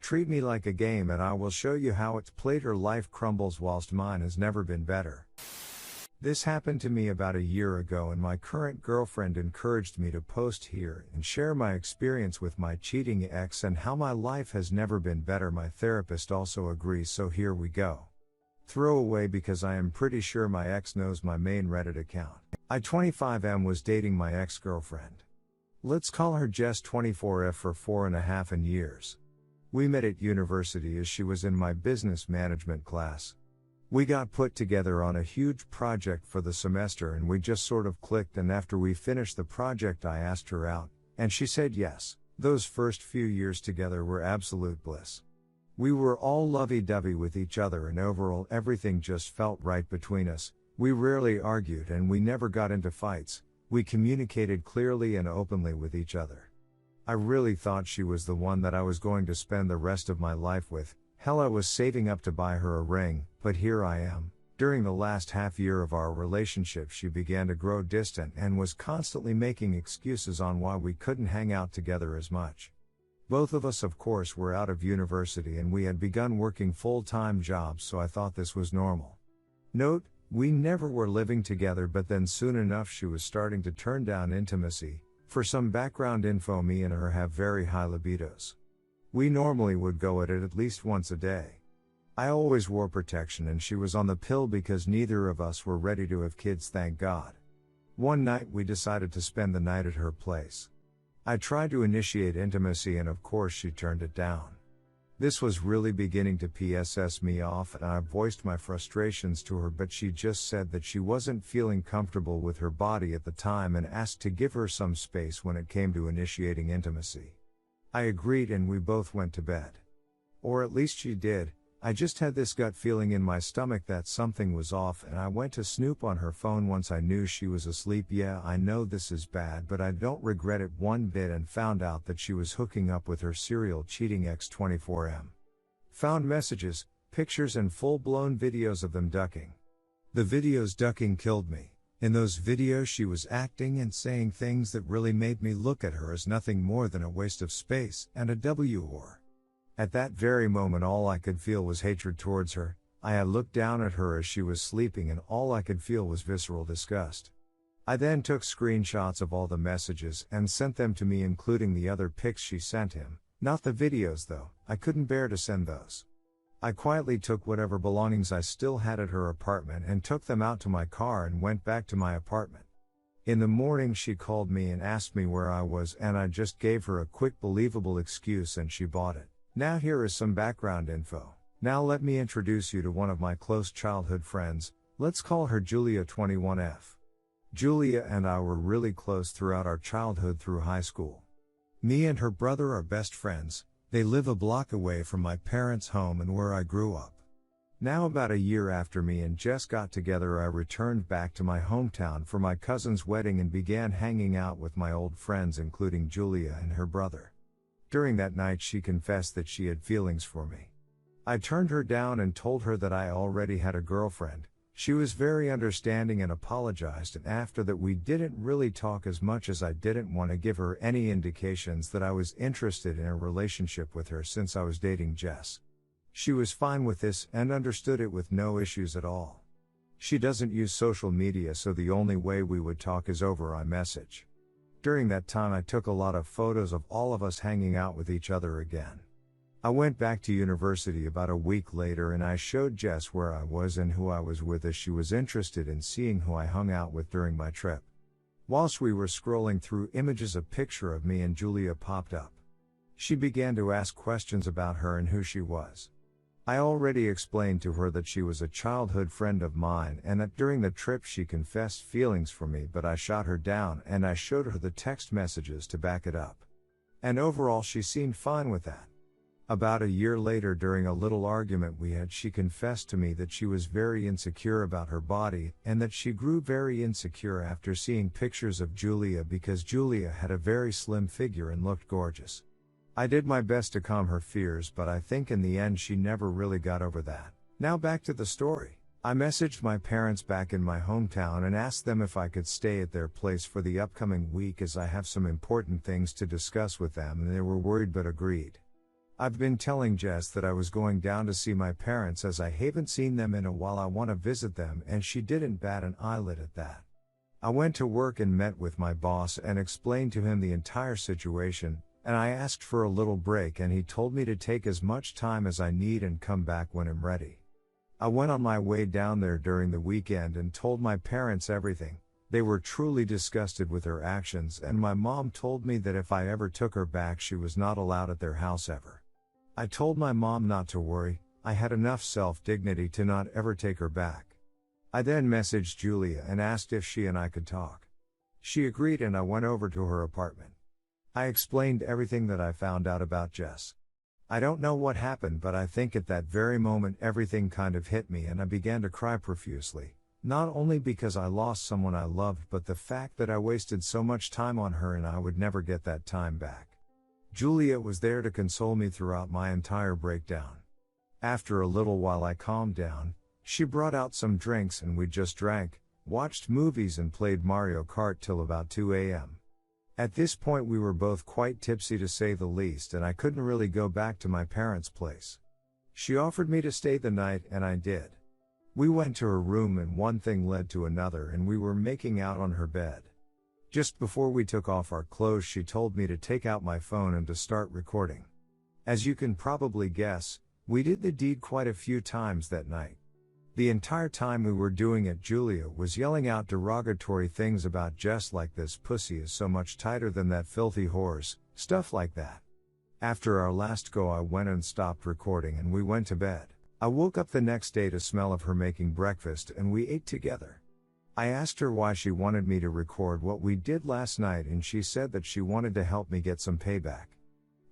Treat me like a game and I will show you how it's played. Her life crumbles whilst mine has never been better. This happened to me about a year ago and my current girlfriend encouraged me to post here and share my experience with my cheating ex and how my life has never been better. My therapist also agrees, so here we go. Throwaway because I am pretty sure my ex knows my main Reddit account. I 25M was dating my ex-girlfriend. Let's call her Jess 24F for 4.5 years. We met at university as she was in my business management class. We got put together on a huge project for the semester and we just sort of clicked, and after we finished the project I asked her out, and she said yes. Those first few years together were absolute bliss. We were all lovey-dovey with each other and overall everything just felt right between us. We rarely argued and we never got into fights. We communicated clearly and openly with each other. I really thought she was the one that I was going to spend the rest of my life with. Hell, I was saving up to buy her a ring, but here I am. During the last half year of our relationship she began to grow distant and was constantly making excuses on why we couldn't hang out together as much. Both of us of course were out of university and we had begun working full-time jobs, so I thought this was normal. Note, we never were living together, but then soon enough she was starting to turn down intimacy. For some background info, me and her have very high libidos. We normally would go at least once a day. I always wore protection and she was on the pill because neither of us were ready to have kids, thank God. One night we decided to spend the night at her place. I tried to initiate intimacy and of course she turned it down. This was really beginning to piss me off and I voiced my frustrations to her, but she just said that she wasn't feeling comfortable with her body at the time and asked to give her some space when it came to initiating intimacy. I agreed and we both went to bed. Or at least she did. I just had this gut feeling in my stomach that something was off and I went to snoop on her phone once I knew she was asleep. Yeah, I know this is bad, but I don't regret it one bit, and found out that she was hooking up with her serial cheating ex 24M. Found messages, pictures and full-blown videos of them ducking. The videos ducking killed me. In those videos she was acting and saying things that really made me look at her as nothing more than a waste of space and a whore. At that very moment all I could feel was hatred towards her. I had looked down at her as she was sleeping and all I could feel was visceral disgust. I then took screenshots of all the messages and sent them to me, including the other pics she sent him. Not the videos though, I couldn't bear to send those. I quietly took whatever belongings I still had at her apartment and took them out to my car and went back to my apartment. In the morning she called me and asked me where I was, and I just gave her a quick believable excuse and she bought it. Now here is some background info. Now let me introduce you to one of my close childhood friends. Let's call her Julia 21F. Julia and I were really close throughout our childhood through high school. Me and her brother are best friends. They live a block away from my parents' home and where I grew up. Now about a year after me and Jess got together, I returned back to my hometown for my cousin's wedding and began hanging out with my old friends, including Julia and her brother. During that night she confessed that she had feelings for me. I turned her down and told her that I already had a girlfriend. She was very understanding and apologized, and after that we didn't really talk as much as I didn't want to give her any indications that I was interested in a relationship with her since I was dating Jess. She was fine with this and understood it with no issues at all. She doesn't use social media, so the only way we would talk is over iMessage. During that time I took a lot of photos of all of us hanging out with each other again. I went back to university about a week later and I showed Jess where I was and who I was with, as she was interested in seeing who I hung out with during my trip. Whilst we were scrolling through images, a picture of me and Julia popped up. She began to ask questions about her and who she was. I already explained to her that she was a childhood friend of mine and that during the trip she confessed feelings for me, but I shot her down and I showed her the text messages to back it up. And overall she seemed fine with that. About a year later, during a little argument we had, she confessed to me that she was very insecure about her body and that she grew very insecure after seeing pictures of Julia because Julia had a very slim figure and looked gorgeous. I did my best to calm her fears, but I think in the end she never really got over that. Now back to the story. I messaged my parents back in my hometown and asked them if I could stay at their place for the upcoming week, as I have some important things to discuss with them, and they were worried but agreed. I've been telling Jess that I was going down to see my parents as I haven't seen them in a while. I want to visit them, and she didn't bat an eyelid at that. I went to work and met with my boss and explained to him the entire situation, and I asked for a little break, and he told me to take as much time as I need and come back when I'm ready. I went on my way down there during the weekend and told my parents everything. They were truly disgusted with her actions, and my mom told me that if I ever took her back, she was not allowed at their house ever. I told my mom not to worry, I had enough self-dignity to not ever take her back. I then messaged Julia and asked if she and I could talk. She agreed, and I went over to her apartment. I explained everything that I found out about Jess. I don't know what happened, but I think at that very moment everything kind of hit me and I began to cry profusely, not only because I lost someone I loved, but the fact that I wasted so much time on her and I would never get that time back. Julia was there to console me throughout my entire breakdown. After a little while I calmed down. She brought out some drinks and we just drank, watched movies and played Mario Kart till about 2 a.m. At this point we were both quite tipsy to say the least, and I couldn't really go back to my parents' place. She offered me to stay the night and I did. We went to her room and one thing led to another and we were making out on her bed. Just before we took off our clothes, she told me to take out my phone and to start recording. As you can probably guess, we did the deed quite a few times that night. The entire time we were doing it, Julia was yelling out derogatory things about Jess, like "this pussy is so much tighter than that filthy whores," stuff like that. After our last go, I went and stopped recording and we went to bed. I woke up the next day to smell of her making breakfast and we ate together. I asked her why she wanted me to record what we did last night, and she said that she wanted to help me get some payback.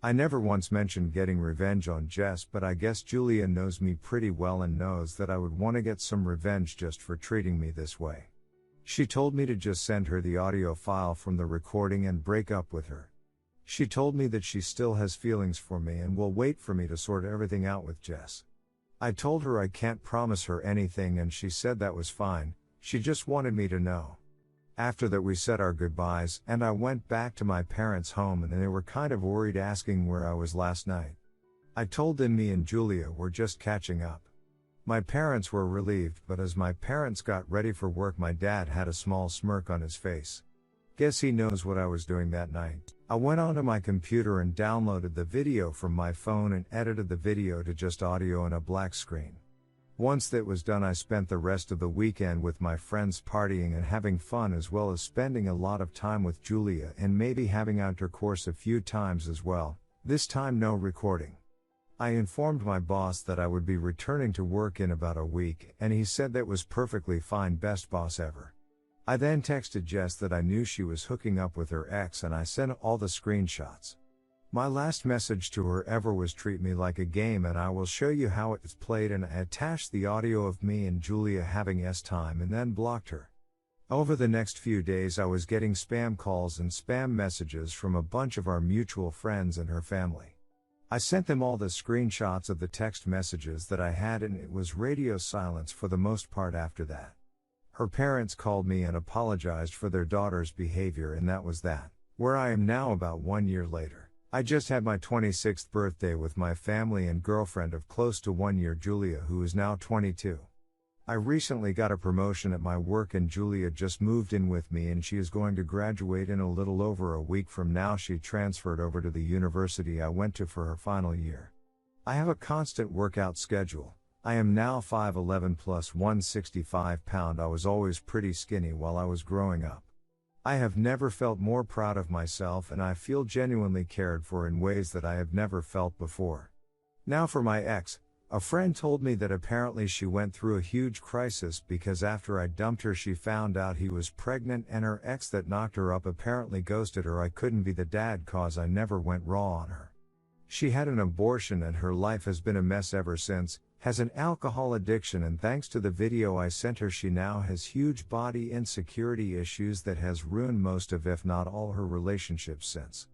I never once mentioned getting revenge on Jess, but I guess Julia knows me pretty well and knows that I would want to get some revenge just for treating me this way. She told me to just send her the audio file from the recording and break up with her. She told me that she still has feelings for me and will wait for me to sort everything out with Jess. I told her I can't promise her anything and she said that was fine. She just wanted me to know. After that we said our goodbyes and I went back to my parents' home, and they were kind of worried, asking where I was last night. I told them me and Julia were just catching up. My parents were relieved, but as my parents got ready for work, my dad had a small smirk on his face. Guess he knows what I was doing that night. I went onto my computer and downloaded the video from my phone and edited the video to just audio and a black screen. Once that was done, I spent the rest of the weekend with my friends partying and having fun, as well as spending a lot of time with Julia and maybe having intercourse a few times as well, this time no recording. I informed my boss that I would be returning to work in about a week, and he said that was perfectly fine, best boss ever. I then texted Jess that I knew she was hooking up with her ex, and I sent all the screenshots. My last message to her ever was "treat me like a game and I will show you how it's played," and I attached the audio of me and Julia having time and then blocked her. Over the next few days I was getting spam calls and spam messages from a bunch of our mutual friends and her family. I sent them all the screenshots of the text messages that I had, and it was radio silence for the most part after that. Her parents called me and apologized for their daughter's behavior, and that was that. Where I am now about 1 year later. I just had my 26th birthday with my family and girlfriend of close to 1 year, Julia, who is now 22. I recently got a promotion at my work and Julia just moved in with me, and she is going to graduate in a little over a week from now. She transferred over to the university I went to for her final year. I have a constant workout schedule. I am now 5'11 plus 165 pound. I was always pretty skinny while I was growing up. I have never felt more proud of myself, and I feel genuinely cared for in ways that I have never felt before. Now for my ex, a friend told me that apparently she went through a huge crisis because after I dumped her she found out he was pregnant, and her ex that knocked her up apparently ghosted her. I couldn't be the dad cause I never went raw on her. She had an abortion and her life has been a mess ever since, has an alcohol addiction, and thanks to the video I sent her she now has huge body insecurity issues that has ruined most of, if not all, her relationships since.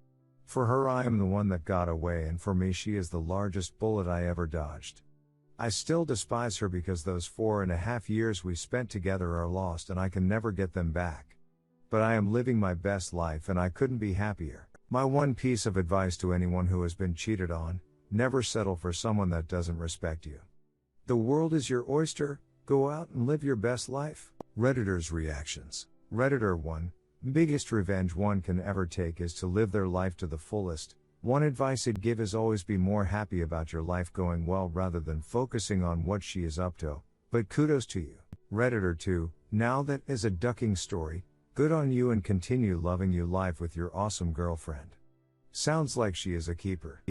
For her I am the one that got away, and for me she is the largest bullet I ever dodged. I still despise her because those 4.5 years we spent together are lost and I can never get them back. But I am living my best life and I couldn't be happier. My one piece of advice to anyone who has been cheated on: Never settle for someone that doesn't respect you. The world is your oyster, go out and live your best life. Redditors' reactions. Redditor 1. Biggest revenge one can ever take is to live their life to the fullest. One advice I'd give is always be more happy about your life going well rather than focusing on what she is up to, but kudos to you. Redditor 2. Now that is a ducking story, good on you and continue loving you life with your awesome girlfriend. Sounds like she is a keeper.